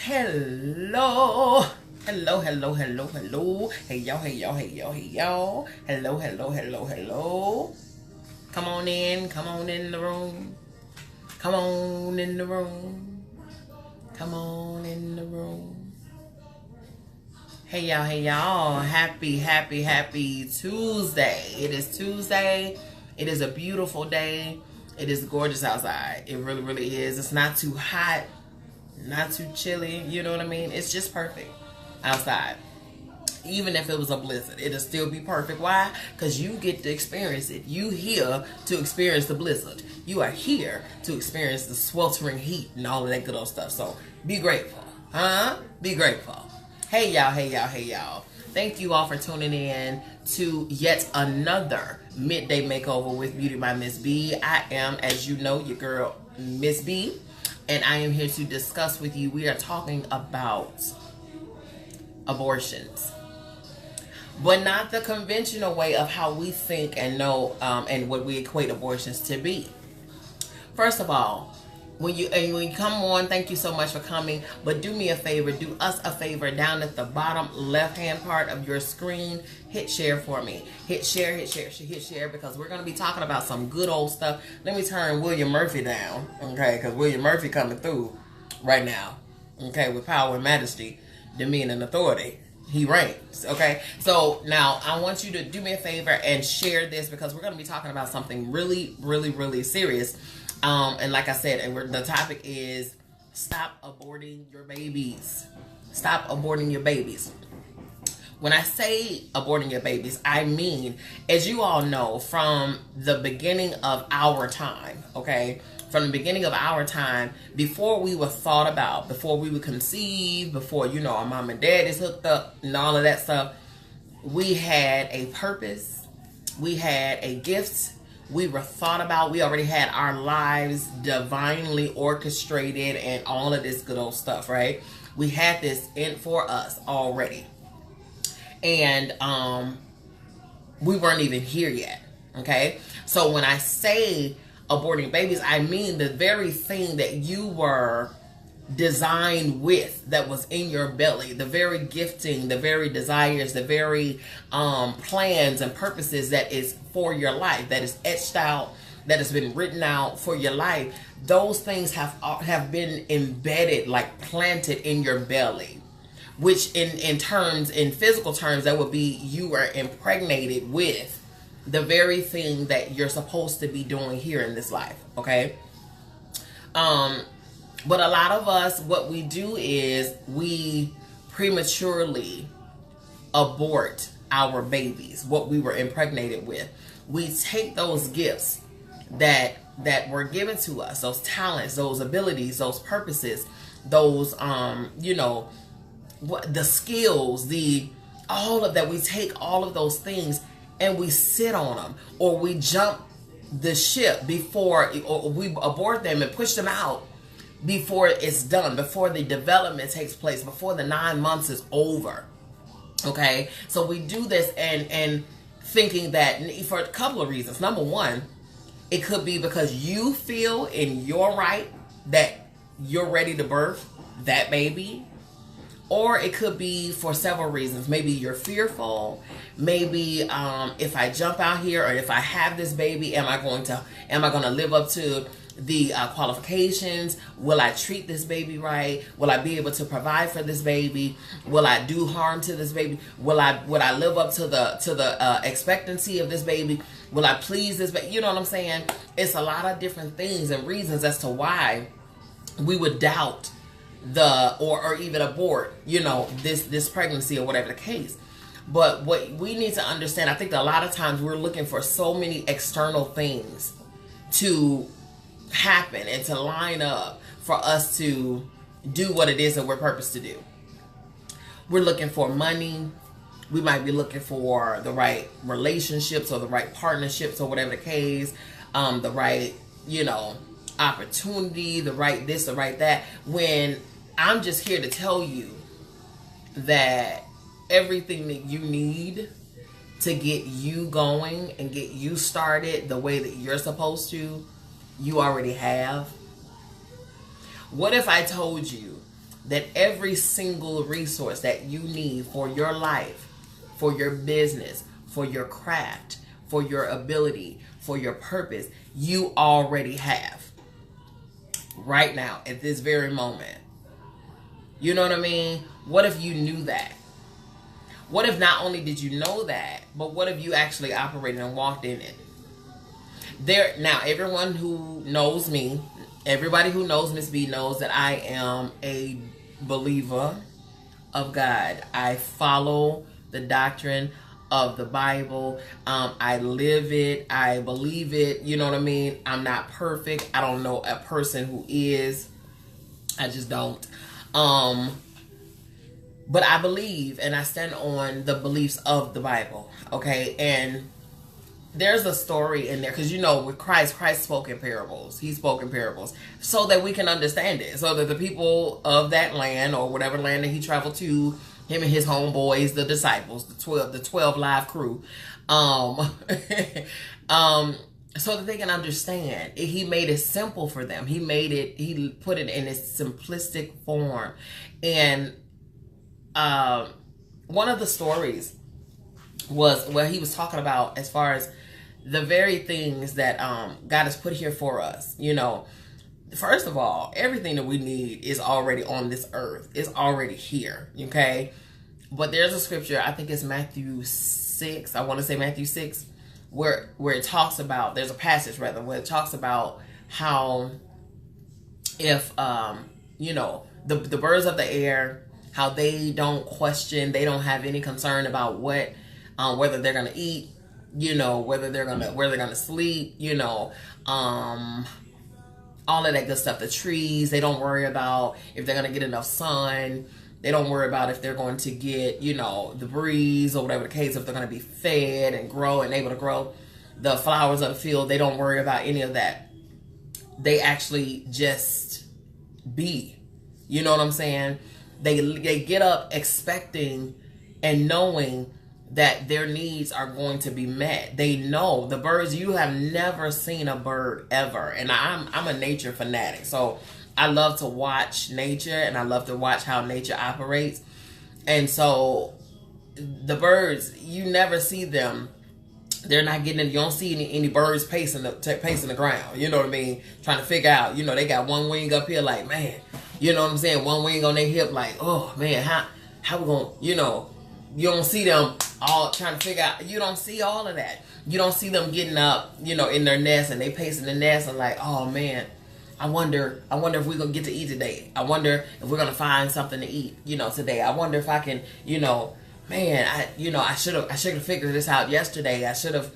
Hello. Hello, hello, hello, hello. Hey y'all, hey y'all, hey y'all, hey y'all. Hello, hello, hello, hello. Come on in the room. Come on in the room. Come on in the room. Hey y'all, hey y'all. Happy Tuesday. It is Tuesday. It is a beautiful day. It is gorgeous outside. It really, really is. It's not too hot, not too chilly. You know what I mean? It's just perfect outside. Even if it was a blizzard, it'll still be perfect. Why? Because you get to experience it. You here to experience the blizzard. You are here to experience the sweltering heat and all of that good old stuff. So be grateful. Huh? Be grateful. Hey y'all, hey y'all, hey y'all. Thank you all for tuning in to yet another Midday Makeover with Beauty by Miss B. I am, as you know, your girl, Miss B. And I am here to discuss with you. We are talking about abortions. But not the conventional way of how we think and know and what we equate abortions to be. First of all, when you come on, thank you so much for coming. But do me a favor, do us a favor. Down at the bottom left-hand part of your screen, hit share for me. Hit share, because we're going to be talking about some good old stuff. Let me turn William Murphy down, okay? Because William Murphy coming through right now, okay, with power and majesty, dominion and authority. He reigns, okay? So now I want you to do me a favor and share this, because we're going to be talking about something really, really, really serious. And like I said, the topic is stop aborting your babies. Stop aborting your babies. When I say aborting your babies, I mean, as you all know, from the beginning of our time, okay? From the beginning of our time, before we were thought about, before we were conceived, before, you know, our mom and dad is hooked up and all of that stuff, we had a purpose. We had a gift. We were thought about. We already had our lives divinely orchestrated and all of this good old stuff, right? We had this in for us already. And we weren't even here yet, okay? So when I say aborting babies, I mean the very thing that you were designed with, that was in your belly, the very gifting, the very desires, the very plans and purposes that is for your life, that is etched out, that has been written out for your life. Those things have been embedded, like planted in your belly, which in physical terms, that would be you are impregnated with the very thing that you're supposed to be doing here in this life, okay? But a lot of us, what we do is we prematurely abort our babies, what we were impregnated with. We take those gifts that were given to us, those talents, those abilities, those purposes, those, you know, the skills, all of that. We take all of those things and we sit on them, or we jump the ship or we abort them and push them out before it's done, before the development takes place, before the 9 months is over. Okay, so we do this and thinking that for a couple of reasons. Number one, it could be because you feel in your right that you're ready to birth that baby. Or it could be for several reasons. Maybe you're fearful. Maybe if I jump out here, or if I have this baby, am I going to live up to the qualifications? Will I treat this baby right? Will I be able to provide for this baby? Will I do harm to this baby? Would I live up to the expectancy of this baby? Will I please this baby? You know what I'm saying? It's a lot of different things and reasons as to why we would doubt or even abort, you know, this pregnancy or whatever the case. But what we need to understand, I think that a lot of times we're looking for so many external things to happen and to line up for us to do what it is that we're purposed to do. We're looking for money. We might be looking for the right relationships or the right partnerships or whatever the case, the right, you know, opportunity, the right this, the right that, when I'm just here to tell you that everything that you need to get you going and get you started the way that you're supposed to, you already have. What if I told you that every single resource that you need for your life, for your business, for your craft, for your ability, for your purpose, you already have right now at this very moment. You know what I mean? What if you knew that? What if not only did you know that, but what if you actually operated and walked in it? Now, everyone who knows me, everybody who knows Miss B knows that I am a believer of God. I follow the doctrine of the Bible. I live it. I believe it. You know what I mean? I'm not perfect. I don't know a person who is. I just don't. But I believe and I stand on the beliefs of the Bible. Okay? And there's a story in there, because you know with Christ spoke in parables. He spoke in parables so that we can understand it, so that the people of that land, or whatever land that he traveled to, him and his homeboys, the disciples, the 12 live crew, so that they can understand. He made it simple for them. He put it in its simplistic form. And one of the stories was where he was talking about as far as the very things that God has put here for us. You know, first of all, everything that we need is already on this earth. It's already here, okay? But there's a scripture, I think it's Matthew 6, I want to say Matthew 6, where it talks about, there's a passage rather, where it talks about how if, you know, the birds of the air, how they don't question, they don't have any concern about what, whether they're going to eat, you know, where they're gonna sleep, you know, all of that good stuff. The trees, they don't worry about if they're gonna get enough sun. They don't worry about if they're going to get, you know, the breeze or whatever the case, if they're gonna be fed and grow and able to grow. The flowers of the field, they don't worry about any of that. They actually just be. You know what I'm saying? They get up expecting and knowing that their needs are going to be met. They know the birds. You have never seen a bird ever. And I'm a nature fanatic. So I love to watch nature, and I love to watch how nature operates. And so the birds, you never see them. They're not getting, you don't see any birds pacing the ground. You know what I mean? Trying to figure out, you know, they got one wing up here like, man, you know what I'm saying? One wing on their hip like, oh man, how we gonna, you know, you don't see them all trying to figure out. You don't see all of that. You don't see them getting up, you know, in their nest, and they pacing the nest and like, oh man, I wonder if we're gonna get to eat today. I wonder if we're gonna find something to eat, you know, today. I wonder if I can, you know, man, I should have figured this out yesterday. I should have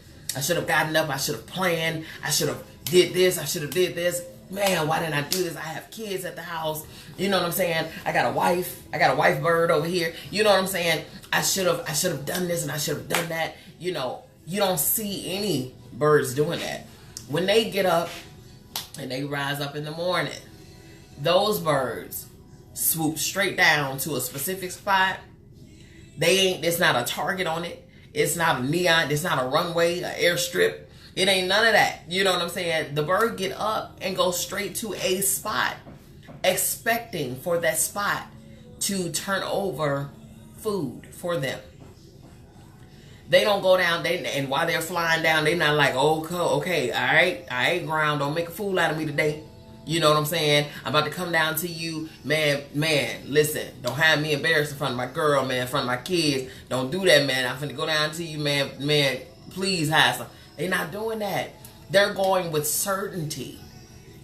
gotten up. I should have planned. I should have did this. I should have did this. Man, why didn't I do this? I have kids at the house. You know what I'm saying? I got a wife bird over here. You know what I'm saying? I should have done this and I should have done that. You know, you don't see any birds doing that. When they get up and they rise up in the morning, those birds swoop straight down to a specific spot. It's not a target on it. It's not a neon. It's not a runway, an airstrip. It ain't none of that. You know what I'm saying? The bird get up and go straight to a spot, expecting for that spot to turn over food for them. They don't go down, and while they're flying down, they're not like, oh, okay, all right, ground, don't make a fool out of me today. You know what I'm saying? I'm about to come down to you, man, listen, don't have me embarrassed in front of my girl, man, in front of my kids. Don't do that, man. I'm finna go down to you, man, please hide some. They're not doing that. They're going with certainty,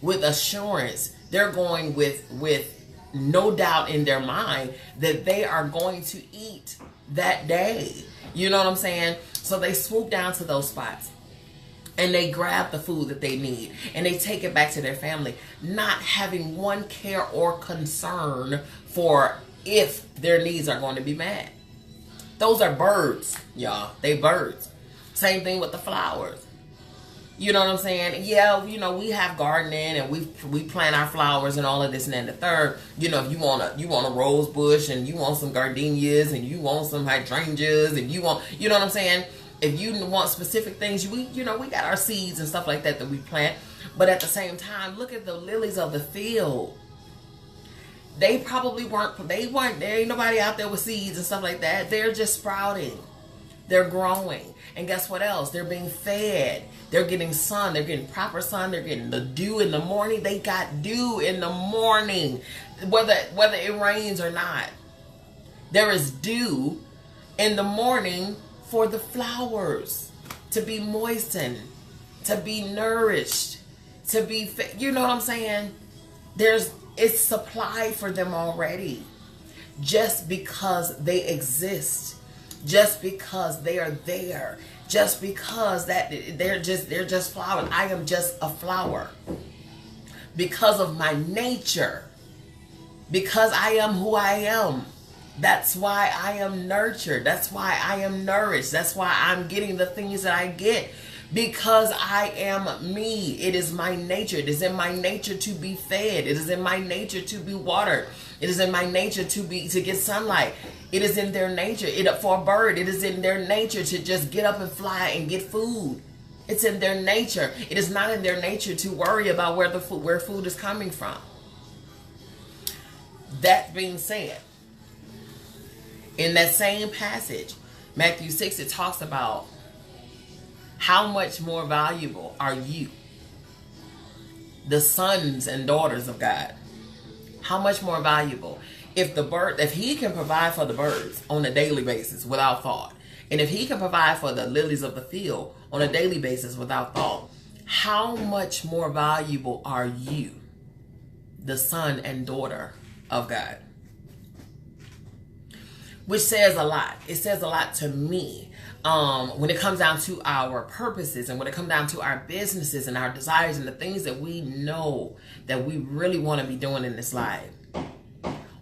with assurance. They're going with no doubt in their mind that they are going to eat that day. You know what I'm saying? So they swoop down to those spots and they grab the food that they need and they take it back to their family, not having one care or concern for if their needs are going to be met. Those are birds, y'all. They birds. Same thing with the flowers. You know what I'm saying? Yeah, you know, we have gardening and we plant our flowers and all of this and that and the third. You know, if you want a rose bush and you want some gardenias and you want some hydrangeas and you know what I'm saying? If you want specific things, we got our seeds and stuff like that we plant. But at the same time, look at the lilies of the field. They probably there ain't nobody out there with seeds and stuff like that. They're just sprouting. They're growing. And guess what else? They're being fed. They're getting sun. They're getting proper sun. They're getting the dew in the morning. They got dew in the morning, whether it rains or not. There is dew in the morning for the flowers to be moistened, to be nourished, to be, you know what I'm saying? It's supplied for them already. Just because they exist, just because they are there, just because that they're just flowers. I am just a flower. Because of my nature, because I am who I am. That's why I am nurtured. That's why I am nourished. That's why I'm getting the things that I get. Because I am me. It is my nature. It is in my nature to be fed. It is in my nature to be watered. It is in my nature to get sunlight. It is in their nature. For a bird, it is in their nature to just get up and fly and get food. It's in their nature. It is not in their nature to worry about where food is coming from. That being said, in that same passage, Matthew 6, it talks about how much more valuable are you, the sons and daughters of God? How much more valuable? If he can provide for the birds on a daily basis without thought, and if he can provide for the lilies of the field on a daily basis without thought, how much more valuable are you, the son and daughter of God? Which says a lot. It says a lot to me. When it comes down to our purposes and when it comes down to our businesses and our desires and the things that we know that we really want to be doing in this life.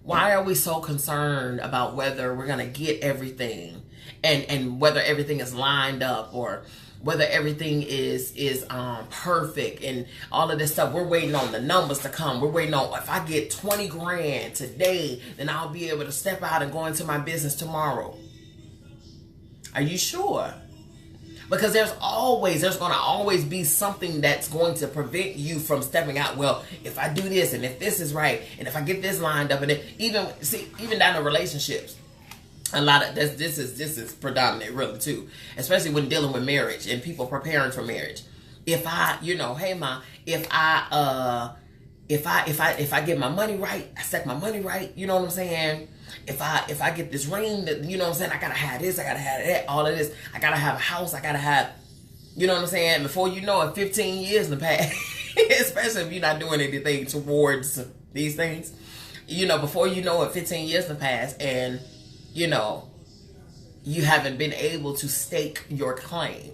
Why are we so concerned about whether we're going to get everything and whether everything is lined up or whether everything is perfect and all of this stuff? We're waiting on the numbers to come. We're waiting on, if I get 20 grand today, then I'll be able to step out and go into my business tomorrow. Are you sure? Because there's going to always be something that's going to prevent you from stepping out. Well, if I do this and if this is right and if I get this lined up, and even down to relationships, a lot of this is predominant really too, especially when dealing with marriage and people preparing for marriage. If I, hey ma, if I get my money right, I set my money right, you know what I'm saying? If I get this ring, that, you know what I'm saying, I gotta have this, I gotta have that, all of this, I gotta have a house, I gotta have, you know what I'm saying? Before you know it, 15 years in the past, especially if you're not doing anything towards these things, before you know it, 15 years in the past, and you haven't been able to stake your claim.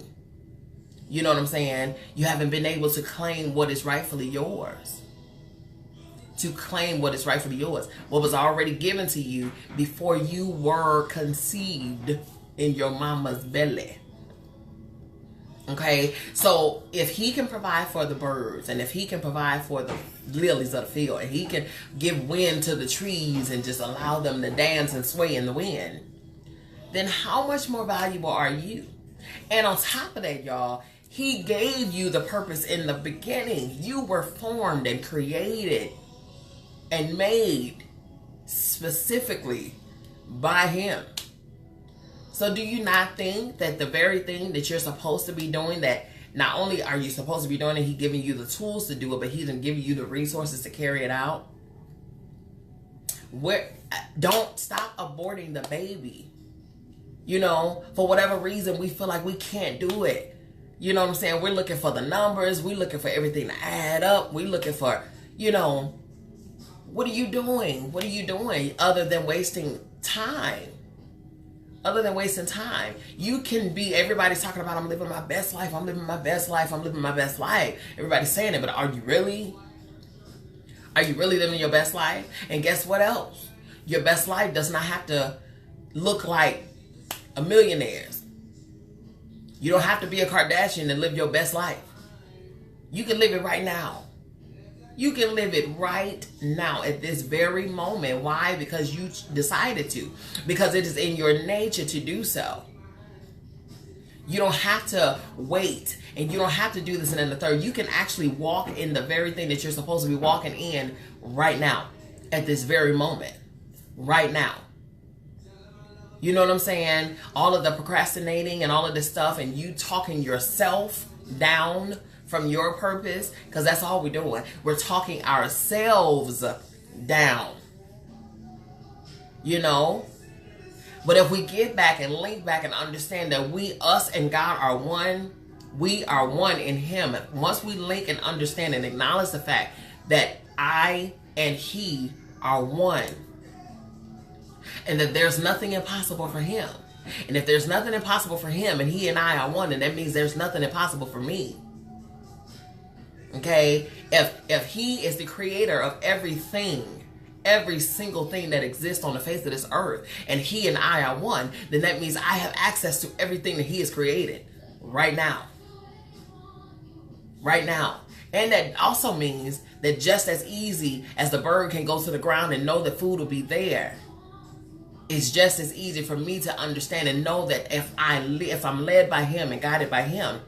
You know what I'm saying? You haven't been able to claim what is rightfully yours. To claim what is rightfully yours. What was already given to you before you were conceived in your mama's belly. Okay? So if he can provide for the birds and if he can provide for the lilies of the field and he can give wind to the trees and just allow them to dance and sway in the wind, then how much more valuable are you? And on top of that, y'all, he gave you the purpose in the beginning. You were formed and created and made specifically by him. So do you not think that the very thing that you're supposed to be doing, that not only are you supposed to be doing it, he's giving you the tools to do it, but he's going to give you the resources to carry it out? Don't stop aborting the baby. For whatever reason, we feel like we can't do it. You know what I'm saying? We're looking for the numbers. We're looking for everything to add up. We're looking for, what are you doing? What are you doing other than wasting time? Other than wasting time. You can be, everybody's talking about, I'm living my best life. I'm living my best life. I'm living my best life. Everybody's saying it, but are you really? Are you really living your best life? And guess what else? Your best life does not have to look like a millionaire's. You don't have to be a Kardashian and live your best life. You can live it right now. You can live it right now at this very moment. Why? Because you decided to. Because it is in your nature to do so. You don't have to wait. And you don't have to do this and then the third. You can actually walk in the very thing that you're supposed to be walking in right now. at this very moment, right now. You know what I'm saying? All of the procrastinating and all of this stuff, and you talking yourself down from your purpose, because that's all we're doing. We're talking ourselves down. You know? But if we get back and link back and understand that us and God are one, we are one in Him. Once we link and understand and acknowledge the fact that I and He are one, and that there's nothing impossible for Him. And if there's nothing impossible for Him and He and I are one, then that means there's nothing impossible for me. Okay? If He is the creator of everything, every single thing that exists on the face of this earth, and He and I are one, then that means I have access to everything that He has created right now. Right now. And that also means that just as easy as the bird can go to the ground and know that food will be there, it's just as easy for me to understand and know that if I'm led by Him and guided by Him,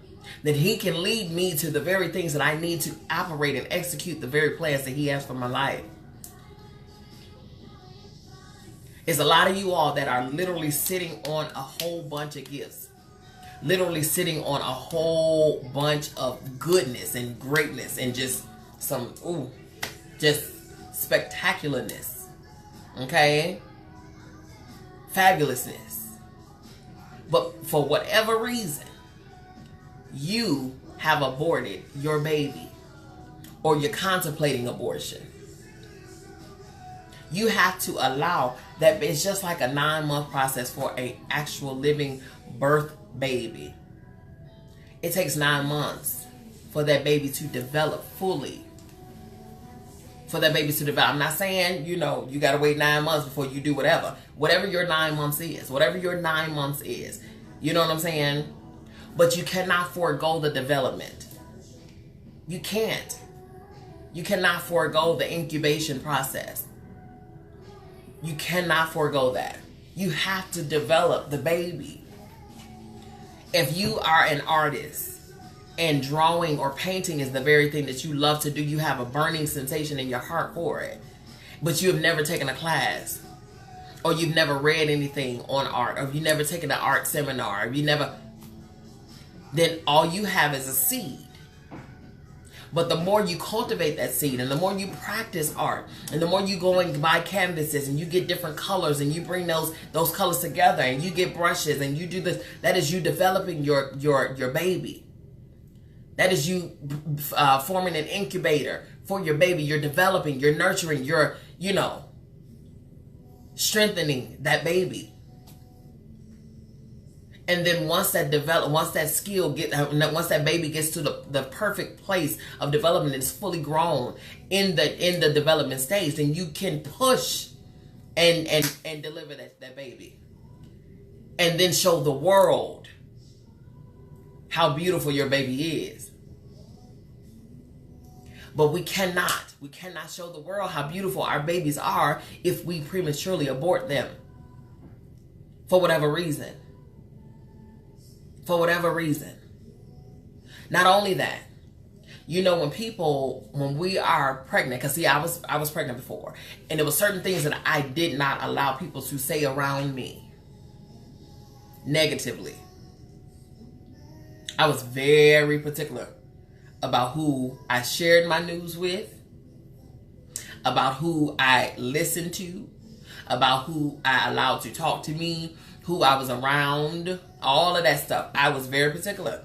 that He can lead me to the very things that I need to operate and execute the very plans that He has for my life. It's a lot of you all that are literally sitting on a whole bunch of gifts. Literally sitting on a whole bunch of goodness and greatness and just some, just spectacularness. Okay? Fabulousness. But for whatever reason, you have aborted your baby, or you're contemplating abortion. You have to allow that. It's just like a 9-month process for an actual living birth baby. It takes 9 months for that baby to develop fully. For that baby to develop. I'm not saying, you got to wait 9 months before you do whatever. Whatever your 9 months is. Whatever your 9 months is. You know what I'm saying? But you cannot forego the development. You can't. You cannot forego the incubation process. You cannot forego that. You have to develop the baby. If you are an artist and drawing or painting is the very thing that you love to do, you have a burning sensation in your heart for it, but you have never taken a class, or you've never read anything on art, or you've never taken an art seminar, then all you have is a seed. But the more you cultivate that seed, and the more you practice art, and the more you go and buy canvases, and you get different colors, and you bring those colors together, and you get brushes, and you do this, that is you developing your baby. That is you forming an incubator for your baby. You're developing, you're nurturing, you're, strengthening that baby. And then once that baby gets to the perfect place of development, it's fully grown in the development stage, then you can push and deliver that baby. And then show the world how beautiful your baby is. But we cannot show the world how beautiful our babies are if we prematurely abort them. For whatever reason. For whatever reason. Not only that, when we are pregnant, because see, I was pregnant before, and there were certain things that I did not allow people to say around me negatively. I was very particular about who I shared my news with, about who I listened to, about who I allowed to talk to me, who I was around, all of that stuff. I was very particular.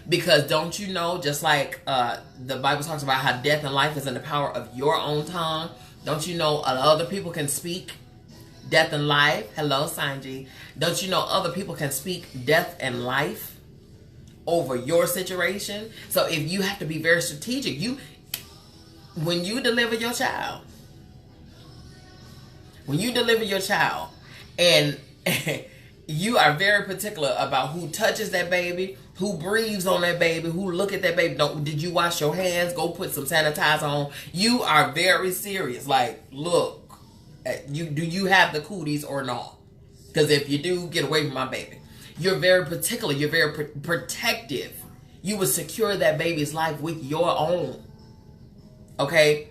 Because don't you know, just like the Bible talks about how death and life is in the power of your own tongue, don't you know other people can speak death and life? Hello, Sanji. Don't you know other people can speak death and life over your situation? So if you have to be very strategic, when you deliver your child, and you are very particular about who touches that baby, who breathes on that baby, who look at that baby. Did you wash your hands? Go put some sanitizer on. You are very serious. Like, look, do you have the cooties or not? Because if you do, get away from my baby. You're very particular. You're very protective. You will secure that baby's life with your own. Okay?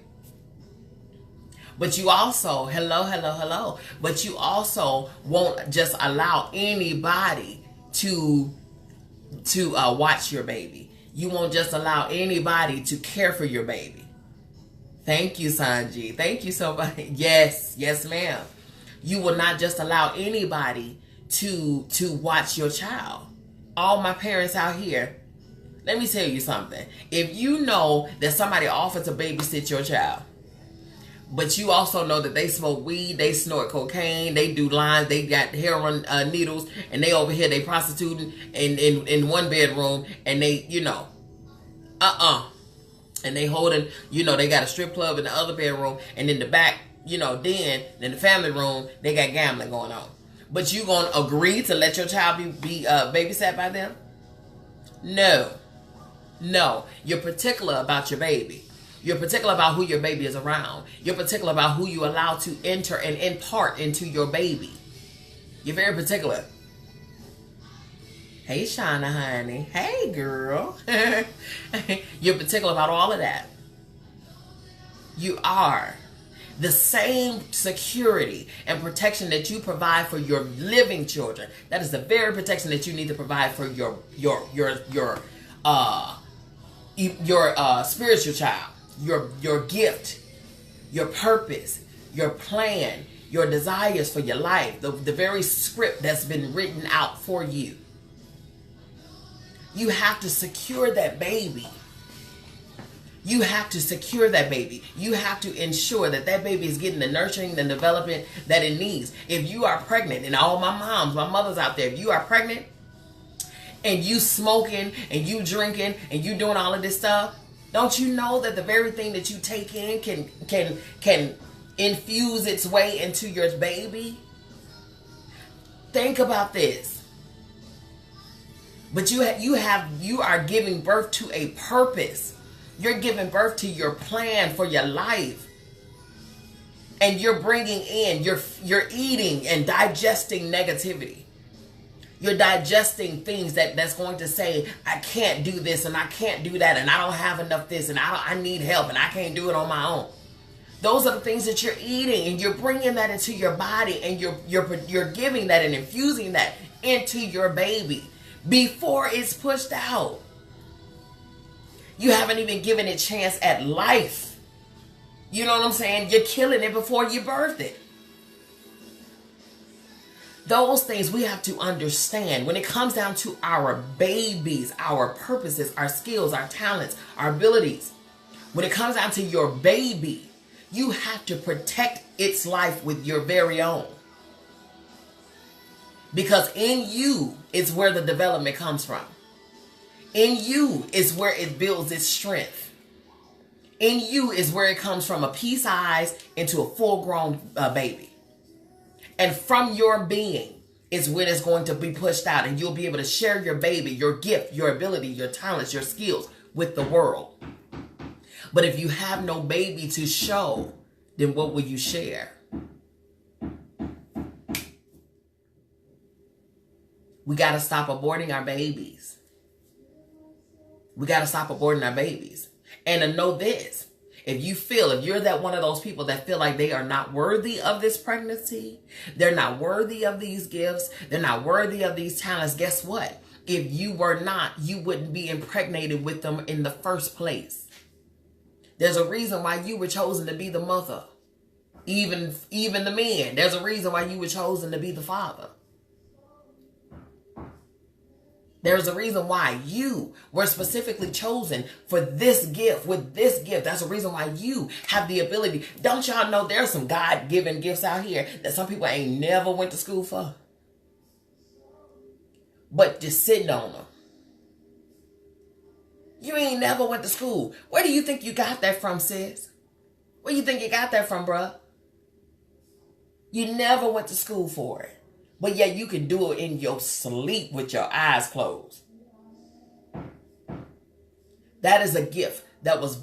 But you also, hello. But you also won't just allow anybody to watch your baby. You won't just allow anybody to care for your baby. Thank you, Sanji. Thank you so much. Yes, ma'am. You will not just allow anybody to watch your child. All my parents out here, let me tell you something. If you know that somebody offered to babysit your child, but you also know that they smoke weed, they snort cocaine, they do lines, they got heroin needles, and they over here, they prostituting in one bedroom, and they, and they holding, they got a strip club in the other bedroom, and in the back, then in the family room, they got gambling going on. But you gonna agree to let your child be babysat by them? No. You're particular about your baby. You're particular about who your baby is around. You're particular about who you allow to enter and impart into your baby. You're very particular. Hey, Shauna, honey. Hey, girl. You're particular about all of that. You are. The same security and protection that you provide for your living children, that is the very protection that you need to provide for your spiritual child. Your gift, your purpose, your plan, your desires for your life, the very script that's been written out for you. You have to secure that baby. You have to secure that baby. You have to ensure that that baby is getting the nurturing and development that it needs. If you are pregnant, and all my mothers out there, if you are pregnant and you smoking and you drinking and you doing all of this stuff, don't you know that the very thing that you take in can infuse its way into your baby? Think about this. But you are giving birth to a purpose. You're giving birth to your plan for your life. And you're bringing in, you're eating and digesting negativity. You're digesting things that's going to say, I can't do this and I can't do that and I don't have enough this and I need help and I can't do it on my own. Those are the things that you're eating, and you're bringing that into your body, and you're giving that and infusing that into your baby before it's pushed out. You haven't even given it a chance at life. You know what I'm saying? You're killing it before you birth it. Those things we have to understand when it comes down to our babies, our purposes, our skills, our talents, our abilities. When it comes down to your baby, you have to protect its life with your very own. Because in you is where the development comes from. In you is where it builds its strength. In you is where it comes from a pea size into a full-grown baby. And from your being is when it's going to be pushed out, and you'll be able to share your baby, your gift, your ability, your talents, your skills with the world. But if you have no baby to show, then what will you share? We got to stop aborting our babies. We got to stop aborting our babies. And to know this, if you're that one of those people that feel like they are not worthy of this pregnancy, they're not worthy of these gifts, they're not worthy of these talents, guess what? If you were not, you wouldn't be impregnated with them in the first place. There's a reason why you were chosen to be the mother. Even the men, there's a reason why you were chosen to be the father. There's a reason why you were specifically chosen for this gift, with this gift. That's the reason why you have the ability. Don't y'all know there's some God-given gifts out here that some people ain't never went to school for? But just sitting on them. You ain't never went to school. Where do you think you got that from, sis? Where do you think you got that from, bruh? You never went to school for it. But yet you can do it in your sleep with your eyes closed. That is a gift that was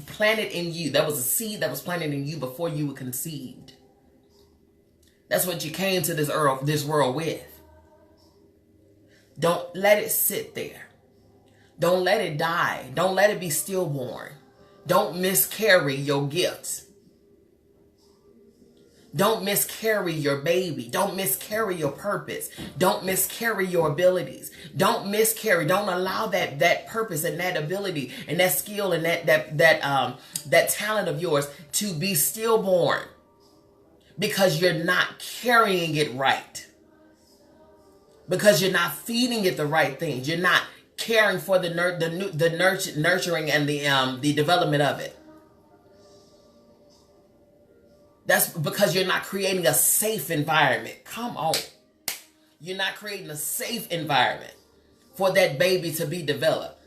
planted in you. That was a seed that was planted in you before you were conceived. That's what you came to this world with. Don't let it sit there. Don't let it die. Don't let it be stillborn. Don't miscarry your gifts. Don't miscarry your baby. Don't miscarry your purpose. Don't miscarry your abilities. Don't miscarry. Don't allow that purpose and that ability and that skill and that talent of yours to be stillborn because you're not carrying it right. Because you're not feeding it the right things. You're not caring for the nurturing and the development of it. That's because you're not creating a safe environment. Come on. You're not creating a safe environment for that baby to be developed.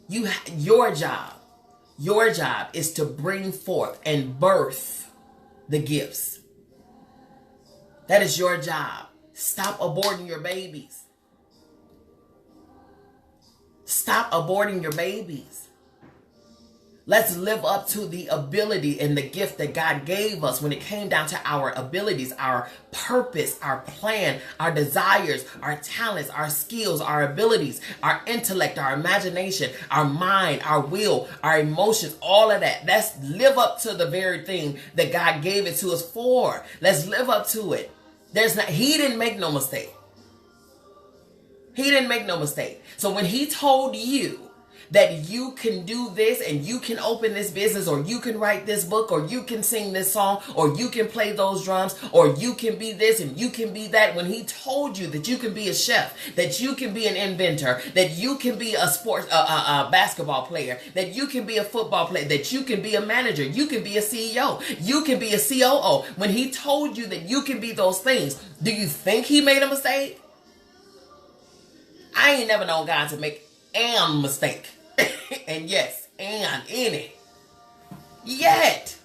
Your job is to bring forth and birth the gifts. That is your job. Stop aborting your babies. Stop aborting your babies. Let's live up to the ability and the gift that God gave us when it came down to our abilities, our purpose, our plan, our desires, our talents, our skills, our abilities, our intellect, our imagination, our mind, our will, our emotions, all of that. Let's live up to the very thing that God gave it to us for. Let's live up to it. He didn't make no mistake. He didn't make no mistake. So when he told you that you can do this and you can open this business or you can write this book or you can sing this song or you can play those drums or you can be this and you can be that, when he told you that you can be a chef, that you can be an inventor, that you can be a sports basketball player, that you can be a football player, that you can be a manager, you can be a CEO, you can be a COO, when he told you that you can be those things, do you think he made a mistake? I ain't never known God to make a mistake. And yes, and in it. Yet.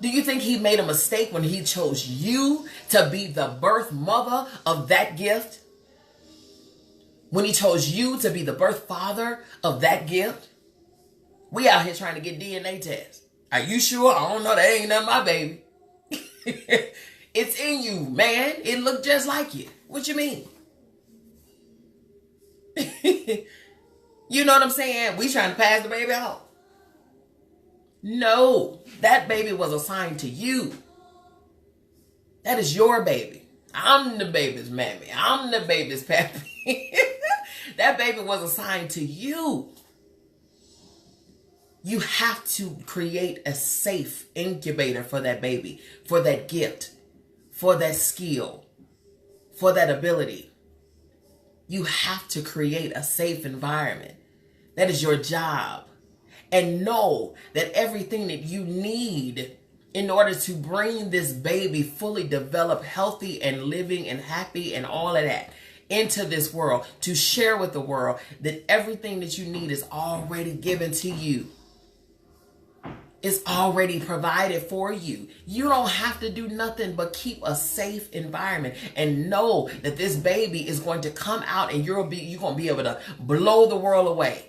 Do you think he made a mistake when he chose you to be the birth mother of that gift? When he chose you to be the birth father of that gift? We out here trying to get DNA tests. Are you sure? I don't know. That ain't none of my baby. It's in you, man. It looked just like you. What you mean? You know what I'm saying? We trying to pass the baby off. No, that baby was assigned to you. That is your baby. I'm the baby's mammy. I'm the baby's pappy. That baby was assigned to you. You have to create a safe incubator for that baby, for that gift, for that skill, for that ability. You have to create a safe environment. That is your job. And know that everything that you need in order to bring this baby fully developed, healthy and living and happy and all of that into this world, to share with the world, that everything that you need is already given to you. It's already provided for you. You don't have to do nothing but keep a safe environment and know that this baby is going to come out and you're going to be able to blow the world away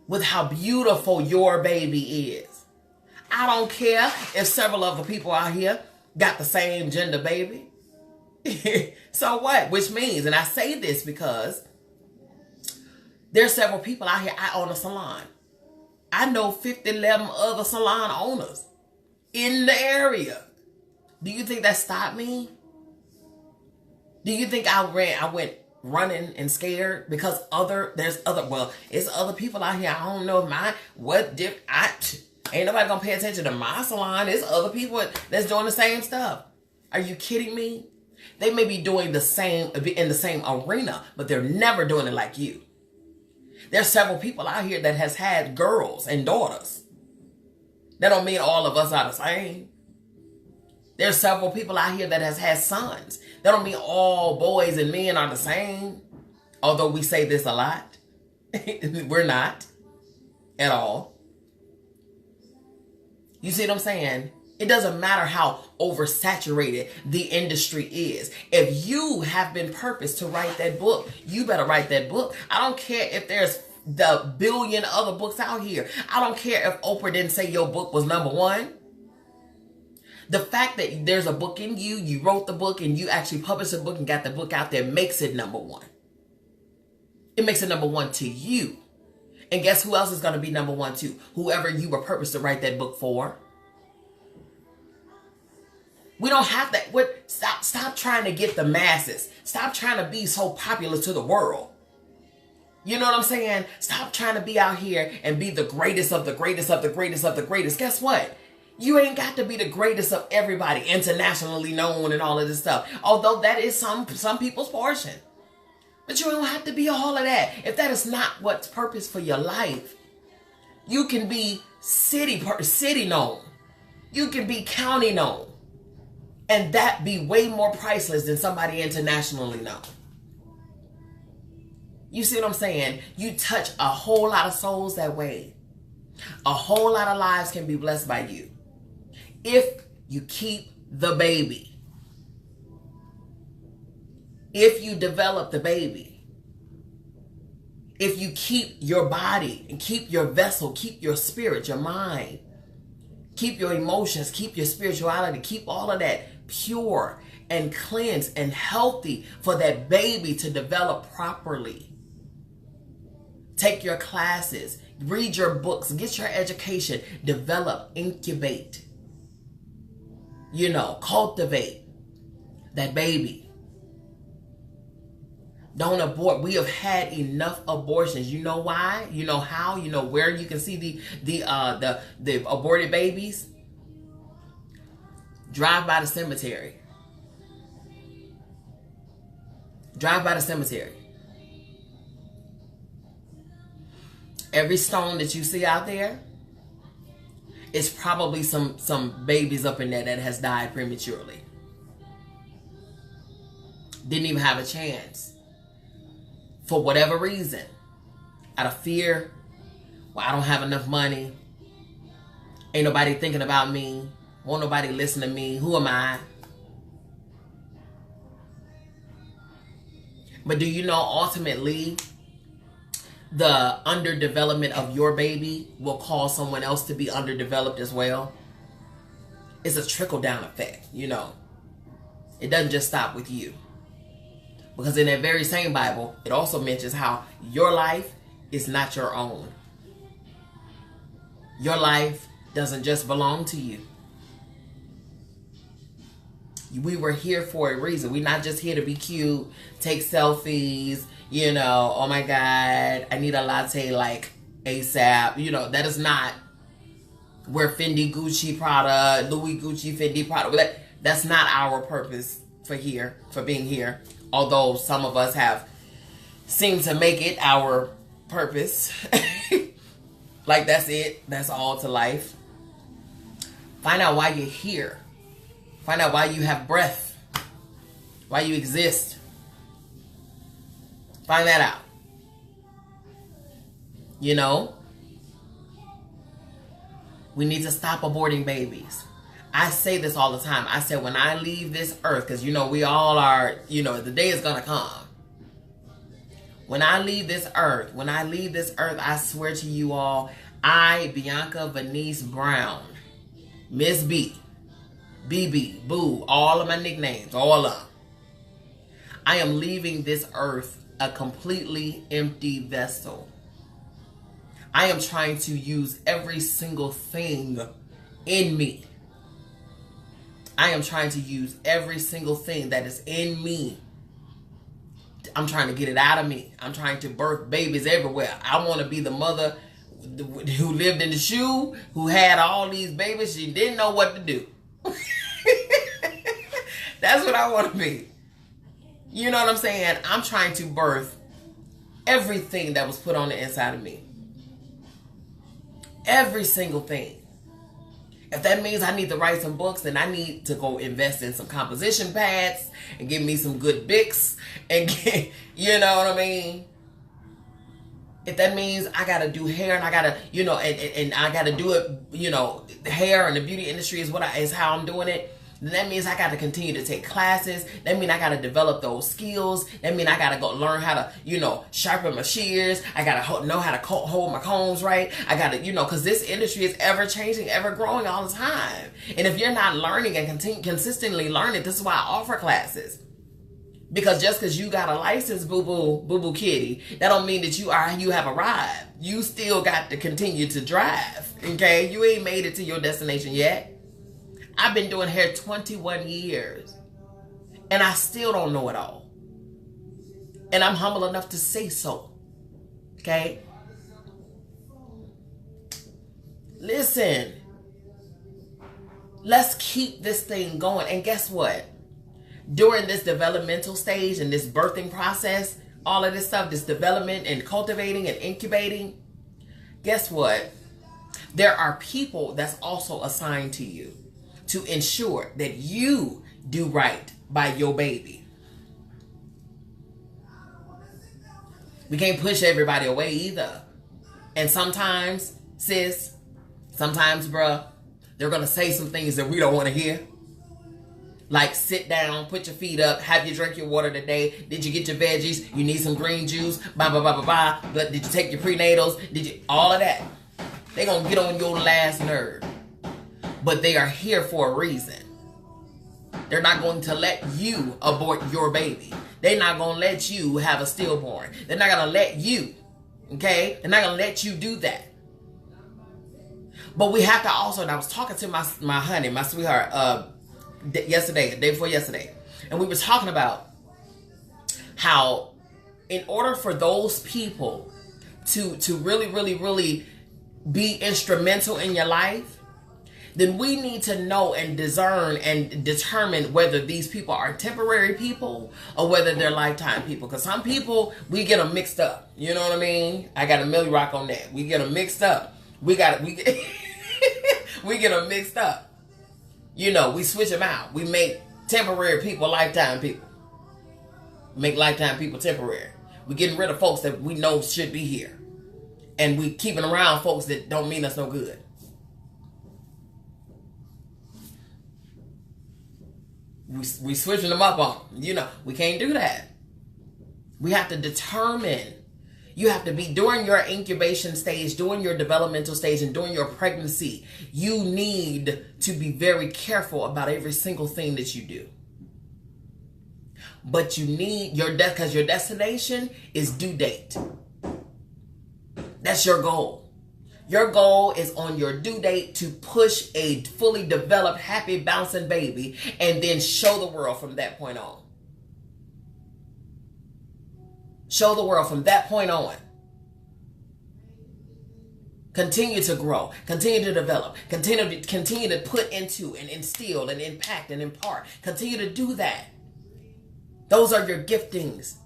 with how beautiful your baby is. I don't care if several other people out here got the same gender baby. So what? Which means, and I say this because there's several people out here. I own a salon. I know 11 other salon owners in the area. Do you think that stopped me? Do you think I went running and scared because it's other people out here. I don't know if ain't nobody gonna pay attention to my salon. There's other people that's doing the same stuff. Are you kidding me? They may be doing the same in the same arena, but they're never doing it like you. There's several people out here that has had girls and daughters. That don't mean all of us are the same. There's several people out here that has had sons. That don't mean all boys and men are the same. Although we say this a lot. We're not at all. You see what I'm saying? It doesn't matter how oversaturated the industry is. If you have been purposed to write that book, you better write that book. I don't care if there's the billion other books out here. I don't care if Oprah didn't say your book was #1. The fact that there's a book in you, you wrote the book and you actually published the book and got the book out there makes it #1. It makes it #1 to you. And guess who else is going to be number one too? Whoever you were purposed to write that book for. We don't have that. Stop trying to get the masses. Stop trying to be so popular to the world. You know what I'm saying? Stop trying to be out here and be the greatest of the greatest of the greatest of the greatest. Guess what? You ain't got to be the greatest of everybody, internationally known and all of this stuff. Although that is some people's portion. But you don't have to be all of that. If that is not what's purpose for your life, you can be city known. You can be county known. And that be way more priceless than somebody internationally known. You see what I'm saying? You touch a whole lot of souls that way. A whole lot of lives can be blessed by you. If you keep the baby. If you develop the baby. If you keep your body and keep your vessel, keep your spirit, your mind. Keep your emotions, keep your spirituality, keep all of that pure and cleansed and healthy for that baby to develop properly. Take your classes, read your books, get your education, develop, incubate, cultivate that baby. Don't abort. We have had enough abortions. You know why? You know how? You know where you can see the aborted babies? Drive by the cemetery. Drive by the cemetery. Every stone that you see out there, it's probably some babies up in there that has died prematurely. Didn't even have a chance. For whatever reason. Out of fear. Well, I don't have enough money. Ain't nobody thinking about me. Won't nobody listen to me. Who am I? But do you know ultimately the underdevelopment of your baby will cause someone else to be underdeveloped as well? It's a trickle-down effect, It doesn't just stop with you. Because in that very same Bible, it also mentions how your life is not your own. Your life doesn't just belong to you. We were here for a reason. We're not just here to be cute, take selfies, oh my God, I need a latte like ASAP. That is not where Fendi, Gucci, Prada, Louis, Gucci, Fendi, Prada. That's not our purpose for being here. Although some of us have seemed to make it our purpose. Like that's it. That's all to life. Find out why you're here. Find out why you have breath. Why you exist. Find that out. We need to stop aborting babies. I say this all the time. I said when I leave this earth, because we all are, the day is going to come. When I leave this earth, I swear to you all, I, Bianca Venice Brown, Miss B, BB, Boo, all of my nicknames, all of them. I am leaving this earth a completely empty vessel. I am trying to use every single thing in me. I am trying to use every single thing that is in me. I'm trying to get it out of me. I'm trying to birth babies everywhere. I want to be the mother who lived in the shoe, who had all these babies. She didn't know what to do. That's what I want to be. You know what I'm saying? I'm trying to birth everything that was put on the inside of me. Every single thing. If that means I need to write some books, then I need to go invest in some composition pads and give me some good Bics and get, you know what I mean? If that means I got to do hair and I got to, and I got to do it, the hair and the beauty industry is how I'm doing it. Then that means I got to continue to take classes. That means I got to develop those skills. That means I got to go learn how to, sharpen my shears. I got to know how to hold my combs right. I got to, because this industry is ever changing, ever growing all the time. And if you're not learning and consistently learning, this is why I offer classes. Because just because you got a license, boo-boo kitty, that don't mean that you have arrived. You still got to continue to drive, okay? You ain't made it to your destination yet. I've been doing hair 21 years, and I still don't know it all. And I'm humble enough to say so, okay? Listen, let's keep this thing going. And guess what? During this developmental stage and this birthing process, all of this stuff, this development and cultivating and incubating, guess what? There are people that's also assigned to you to ensure that you do right by your baby. We can't push everybody away either. And sometimes, sis, sometimes, bruh, they're going to say some things that we don't want to hear. Like, sit down, put your feet up, have you drink your water today? Did you get your veggies? You need some green juice? Blah, blah, blah, blah, blah. But did you take your prenatals? Did you? All of that. They're going to get on your last nerve. But they are here for a reason. They're not going to let you abort your baby. They're not going to let you have a stillborn. They're not going to let you, okay? They're not going to let you do that. But we have to also, and I was talking to my honey, my sweetheart, yesterday, the day before yesterday, and we were talking about how in order for those people to really, really, really be instrumental in your life, then we need to know and discern and determine whether these people are temporary people or whether they're lifetime people. Because some people, we get them mixed up. You know what I mean? I got a Millie Rock on that. We get them mixed up. We get them mixed up. You know, we switch them out. We make temporary people lifetime people. Make lifetime people temporary. We're getting rid of folks that we know should be here. And we keeping around folks that don't mean us no good. We switching them up on them. You know, we can't do that. We have to determine. You have to be, during your incubation stage, during your developmental stage, and during your pregnancy, you need to be very careful about every single thing that you do. But you need because your destination is due date. That's your goal. Your goal is on your due date to push a fully developed, happy, bouncing baby and then show the world from that point on. Show the world from that point on. Continue to grow. Continue to develop. Continue to put into and instill and impact and impart. Continue to do that. Those are your giftings.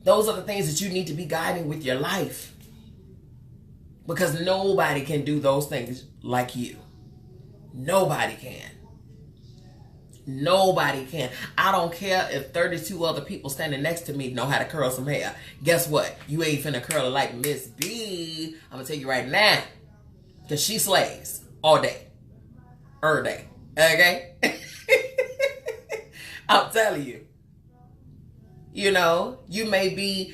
Those are the things that you need to be guiding with your life. Because nobody can do those things like you. Nobody can. Nobody can. I don't care if 32 other people standing next to me know how to curl some hair. Guess what? You ain't finna curl it like Miss B. I'm gonna tell you right now. Because she slays all day. Every day. Okay? I'm telling you. You know, it may be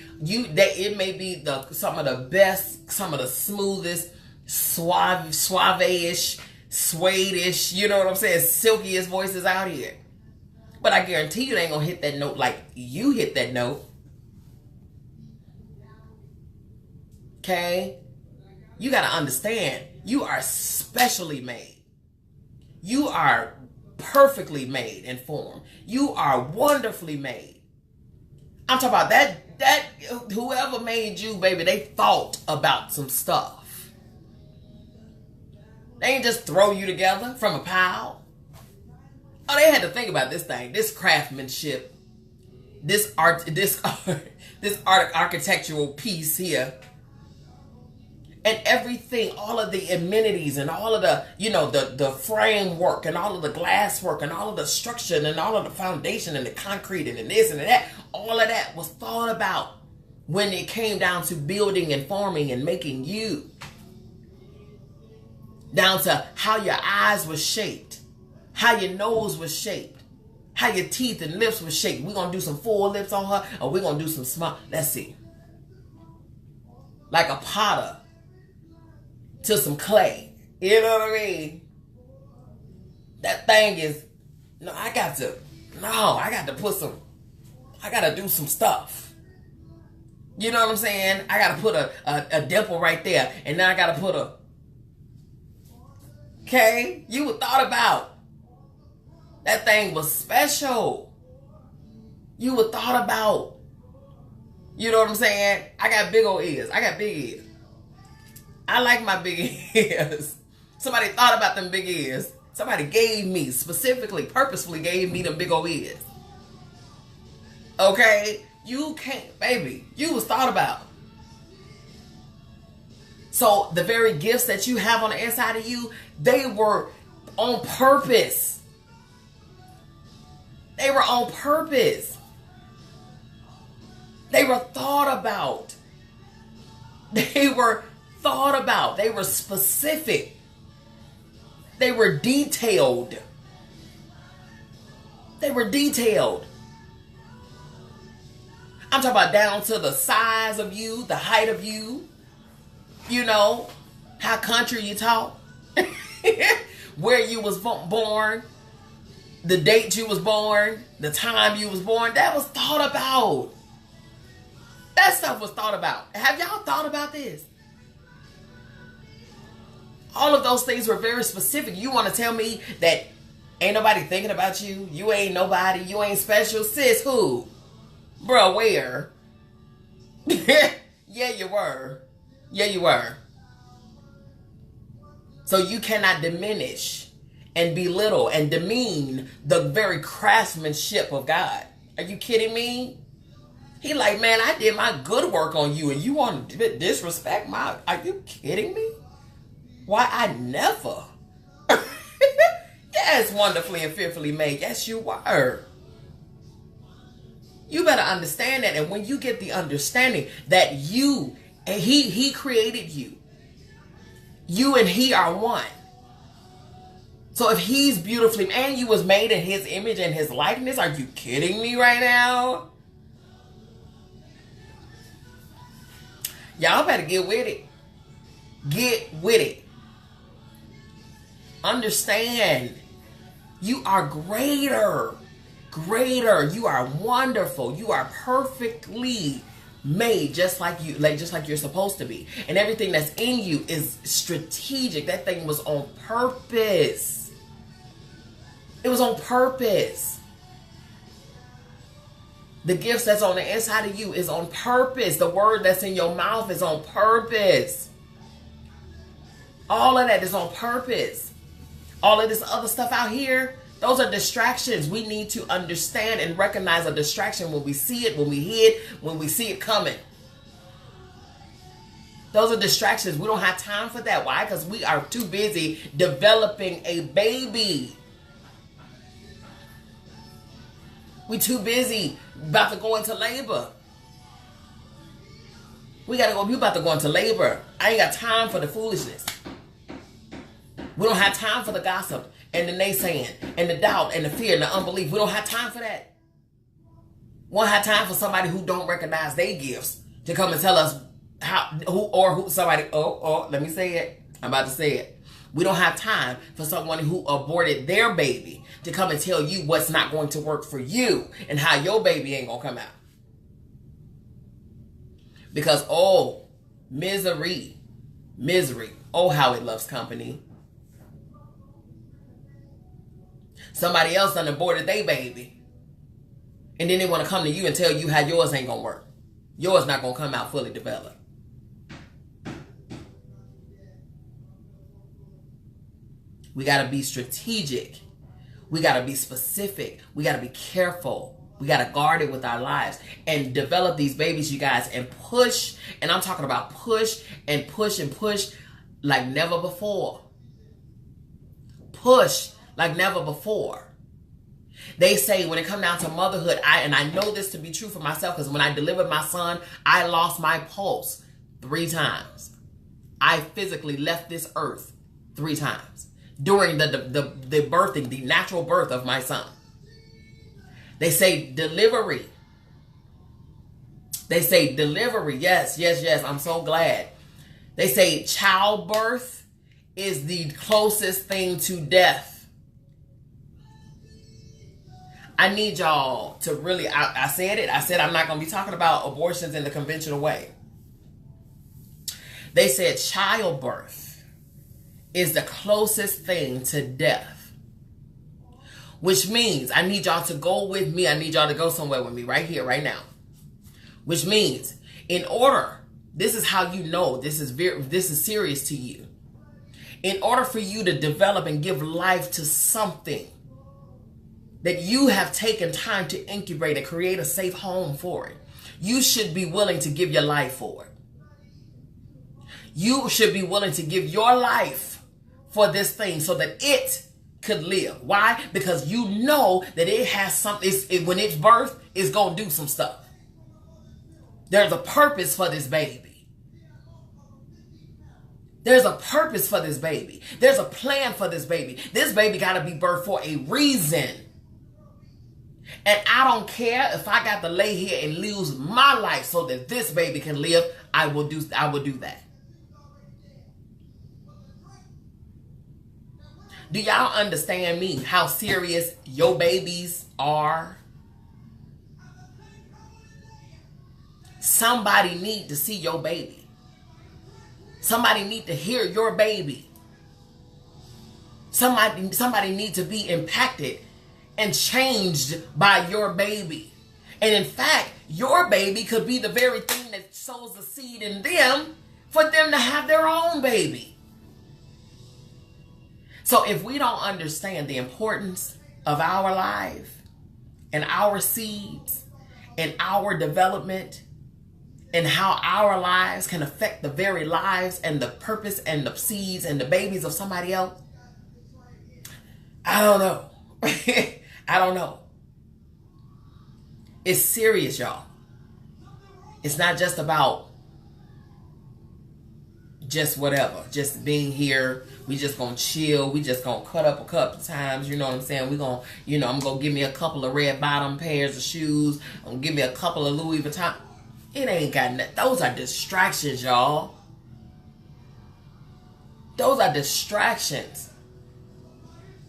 some of the best, some of the smoothest, suave-ish, suede-ish, you know what I'm saying, silkiest voices out here. But I guarantee you they ain't gonna hit that note like you hit that note. Okay? You gotta understand, you are specially made. You are perfectly made and formed. You are wonderfully made. I'm talking about that whoever made you, baby, they thought about some stuff. They ain't just throw you together from a pile. Oh, they had to think about this thing, this craftsmanship, this architectural piece here. And everything, all of the amenities and all of the, you know, the framework and all of the glass work and all of the structure and all of the foundation and the concrete and this and that, all of that was thought about when it came down to building and forming and making you. Down to how your eyes were shaped, how your nose was shaped, how your teeth and lips were shaped. We're going to do some full lips on her or we're going to do some small. Let's see. Like a potter to some clay. You know what I mean? That thing is, I got to put some I got to do some stuff. You know what I'm saying? I got to put a dimple right there. And then I got to put a... Okay? You were thought about. That thing was special. You were thought about. You know what I'm saying? I got big old ears. I got big ears. I like my big ears. Somebody thought about them big ears. Somebody gave me, specifically, purposefully gave me them big old ears. Okay? You can't, baby. You was thought about. So the very gifts that you have on the inside of you, they were on purpose. They were on purpose. They were thought about. They were thought about. They were specific. They were detailed. They were detailed. I'm talking about down to the size of you, the height of you, you know, how country you talk, where you was born, the date you was born, the time you was born. That was thought about. That stuff was thought about. Have y'all thought about this? All of those things were very specific. You want to tell me that ain't nobody thinking about you? You ain't nobody. You ain't special. Sis, who? Bruh, where? Yeah, you were. Yeah, you were. So you cannot diminish and belittle and demean the very craftsmanship of God. Are you kidding me? He like, man, I did my good work on you and you want to disrespect my... Are you kidding me? Why, I never. Yes, wonderfully and fearfully made. Yes, you were. You better understand that. And when you get the understanding that you and he created you. You and he are one. So if he's beautifully, and you was made in his image and his likeness, are you kidding me right now? Y'all better get with it. Get with it. Understand. You are greater. Greater. You are wonderful. You are perfectly made just like you, just like you're supposed to be. And everything that's in you is strategic. That thing was on purpose. It was on purpose. The gifts that's on the inside of you is on purpose. The word that's in your mouth is on purpose. All of that is on purpose. All of this other stuff out here, those are distractions. We need to understand and recognize a distraction when we see it, when we hear it, when we see it coming. Those are distractions. We don't have time for that. Why? Because we are too busy developing a baby. We too busy about to go into labor. We gotta go. You about to go into labor. I ain't got time for the foolishness. We don't have time for the gossip and the naysaying and the doubt and the fear and the unbelief. We don't have time for that. We don't have time for somebody who don't recognize their gifts to come and tell us let me say it. I'm about to say it. We don't have time for someone who aborted their baby to come and tell you what's not going to work for you and how your baby ain't gonna come out. Because, misery, how it loves company. Somebody else done aborted their baby. And then they want to come to you and tell you how yours ain't going to work. Yours not going to come out fully developed. We got to be strategic. We got to be specific. We got to be careful. We got to guard it with our lives and develop these babies, you guys, and push. And I'm talking about push and push and push like never before. Push like never before. They say when it comes down to motherhood, and I know this to be true for myself, because when I delivered my son, I lost my pulse 3 times. I physically left this earth 3 times during the birthing, the natural birth of my son. They say delivery. They say delivery. Yes. I'm so glad. They say childbirth is the closest thing to death. I need y'all to really, I said it. I said I'm not going to be talking about abortions in the conventional way. They said childbirth is the closest thing to death. Which means I need y'all to go with me. I need y'all to go somewhere with me right here, right now. Which means in order, this is how you know this is serious to you. In order for you to develop and give life to something that you have taken time to incubate and create a safe home for it, you should be willing to give your life for it. You should be willing to give your life for this thing so that it could live. Why? Because you know that it has something, when it's birthed, it's going to do some stuff. There's a purpose for this baby. There's a purpose for this baby. There's a plan for this baby. This baby got to be birthed for a reason. And I don't care if I got to lay here and lose my life so that this baby can live. I will do that. Do y'all understand me? How serious your babies are? Somebody need to see your baby. Somebody need to hear your baby. Somebody need to be impacted and changed by your baby. And in fact, your baby could be the very thing that sows the seed in them for them to have their own baby. So if we don't understand the importance of our life and our seeds and our development and how our lives can affect the very lives and the purpose and the seeds and the babies of somebody else, I don't know. I don't know. It's serious, y'all. It's not just about just whatever, just being here. We just gonna chill. We just gonna cut up a couple times. You know what I'm saying? We gonna, I'm gonna give me a couple of red bottom pairs of shoes. I'm gonna give me a couple of Louis Vuitton. It ain't got nothing. Those are distractions, y'all. Those are distractions.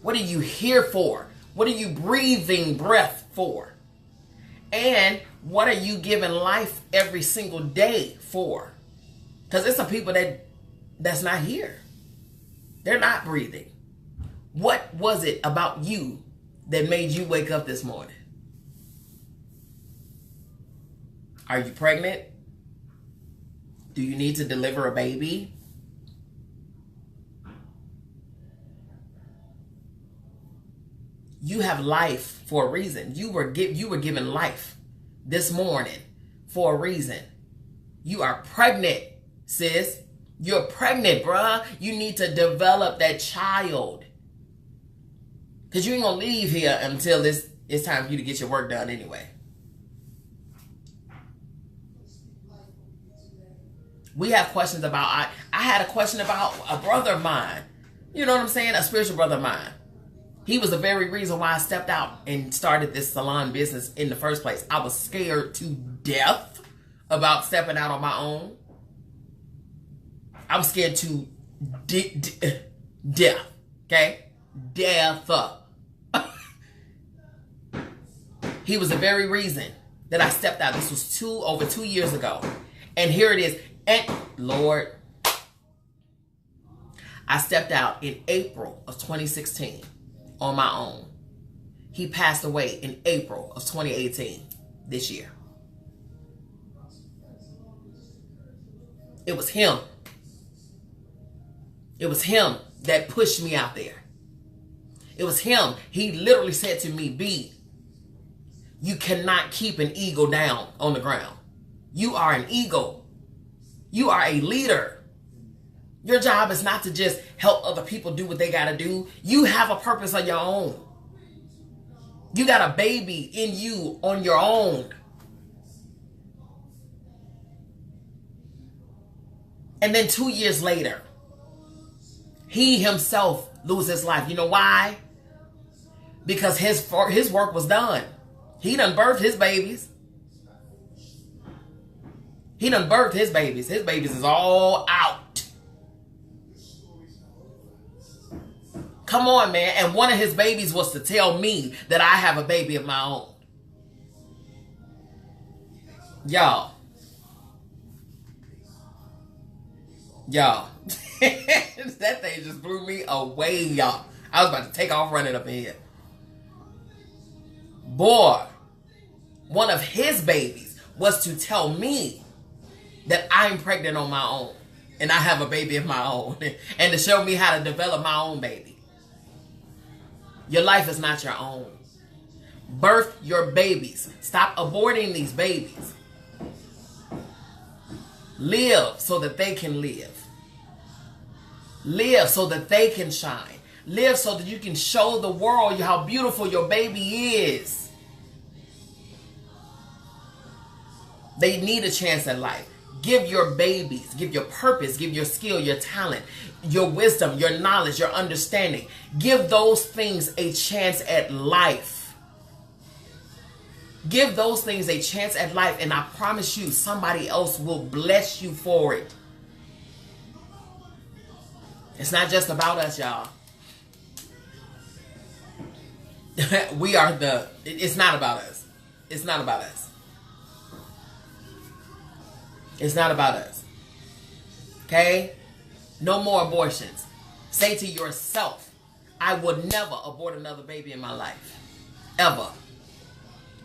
What are you here for? What are you breathing breath for? And what are you giving life every single day for? Because there's some people that's not here. They're not breathing. What was it about you that made you wake up this morning? Are you pregnant? Do you need to deliver a baby? You have life for a reason. You were given life this morning for a reason. You are pregnant, sis. You're pregnant, bruh. You need to develop that child. Because you ain't going to leave here until it's time for you to get your work done anyway. We have questions about, I had a question about a brother of mine. You know what I'm saying? A spiritual brother of mine. He was the very reason why I stepped out and started this salon business in the first place. I was scared to death about stepping out on my own. I was scared to death. Okay? Death. He was the very reason that I stepped out. This was over 2 years ago. And here it is. And Lord, I stepped out in April of 2016 on my own. He passed away in April of 2018, this year. It was him. It was him that pushed me out there. It was him. He literally said to me, B, you cannot keep an eagle down on the ground. You are an eagle. You are a leader. Your job is not to just help other people do what they got to do. You have a purpose of your own. You got a baby in you on your own. And then 2 years later, he himself loses his life. You know why? Because his work was done. He done birthed his babies. He done birthed his babies. His babies is all out. Come on, man. And one of his babies was to tell me that I have a baby of my own. Y'all. That thing just blew me away, y'all. I was about to take off running up in here. Boy, one of his babies was to tell me that I'm pregnant on my own and I have a baby of my own, and to show me how to develop my own baby. Your life is not your own. Birth your babies. Stop aborting these babies. Live so that they can live. Live so that they can shine. Live so that you can show the world how beautiful your baby is. They need a chance at life. Give your babies, give your purpose, give your skill, your talent, your wisdom, your knowledge, your understanding. Give those things a chance at life. Give those things a chance at life, and I promise you, somebody else will bless you for it. It's not just about us, y'all. It's not about us. It's not about us. It's not about us. Okay? No more abortions. Say to yourself, I will never abort another baby in my life. Ever.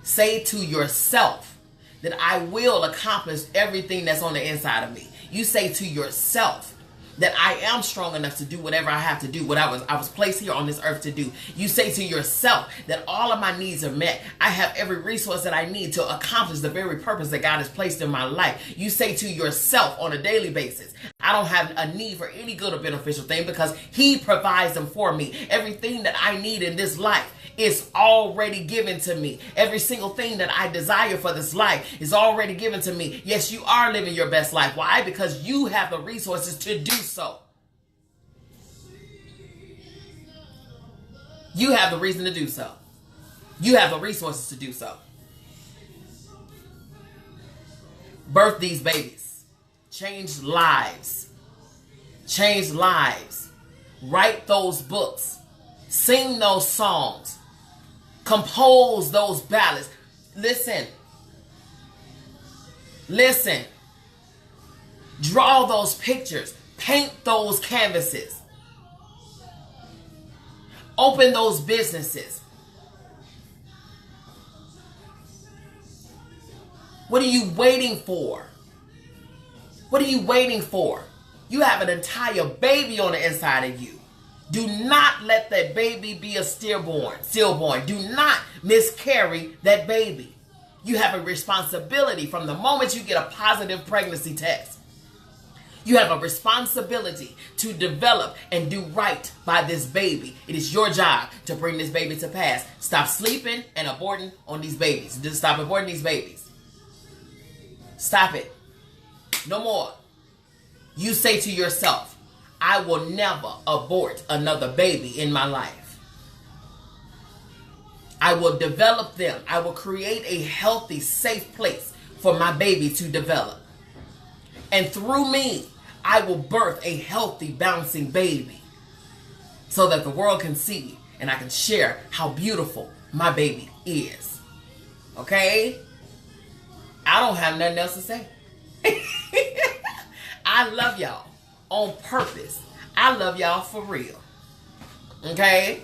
Say to yourself that I will accomplish everything that's on the inside of me. You say to yourself that I am strong enough to do whatever I have to do, what I was placed here on this earth to do. You say to yourself that all of my needs are met. I have every resource that I need to accomplish the very purpose that God has placed in my life. You say to yourself on a daily basis, I don't have a need for any good or beneficial thing because He provides them for me. Everything that I need in this life is already given to me. Every single thing that I desire for this life is already given to me. Yes, you are living your best life. Why? Because you have the resources to do so. You have the reason to do so. You have the resources to do so. Birth these babies. Change lives. Change lives. Write those books. Sing those songs. Compose those ballads. Listen. Listen. Draw those pictures. Paint those canvases. Open those businesses. What are you waiting for? What are you waiting for? You have an entire baby on the inside of you. Do not let that baby be a stillborn. Do not miscarry that baby. You have a responsibility from the moment you get a positive pregnancy test. You have a responsibility to develop and do right by this baby. It is your job to bring this baby to pass. Stop sleeping and aborting on these babies. Just stop aborting these babies. Stop it. No more. You say to yourself, I will never abort another baby in my life. I will develop them. I will create a healthy, safe place for my baby to develop. And through me, I will birth a healthy, bouncing baby so that the world can see and I can share how beautiful my baby is. Okay? I don't have nothing else to say. I love y'all on purpose. I love y'all for real. Okay?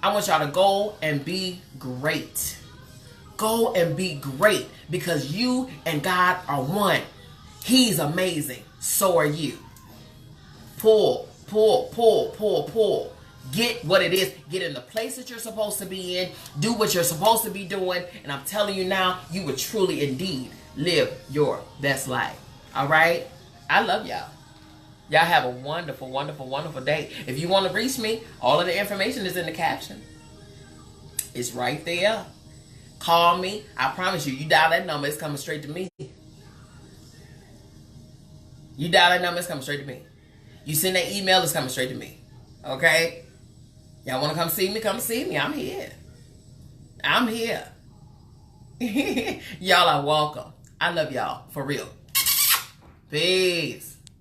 I want y'all to go and be great. Go and be great because you and God are one. He's amazing. So are you. Pull, pull, pull, pull, pull. Get what it is. Get in the place that you're supposed to be in. Do what you're supposed to be doing. And I'm telling you now, you would truly indeed live your best life. All right? I love y'all. Y'all have a wonderful, wonderful, wonderful day. If you want to reach me, all of the information is in the caption. It's right there. Call me. I promise you, you dial that number, it's coming straight to me. You dial that number, it's coming straight to me. You send that email, it's coming straight to me. Okay? Y'all want to come see me? Come see me. I'm here. I'm here. Y'all are welcome. I love y'all. For real. Peace.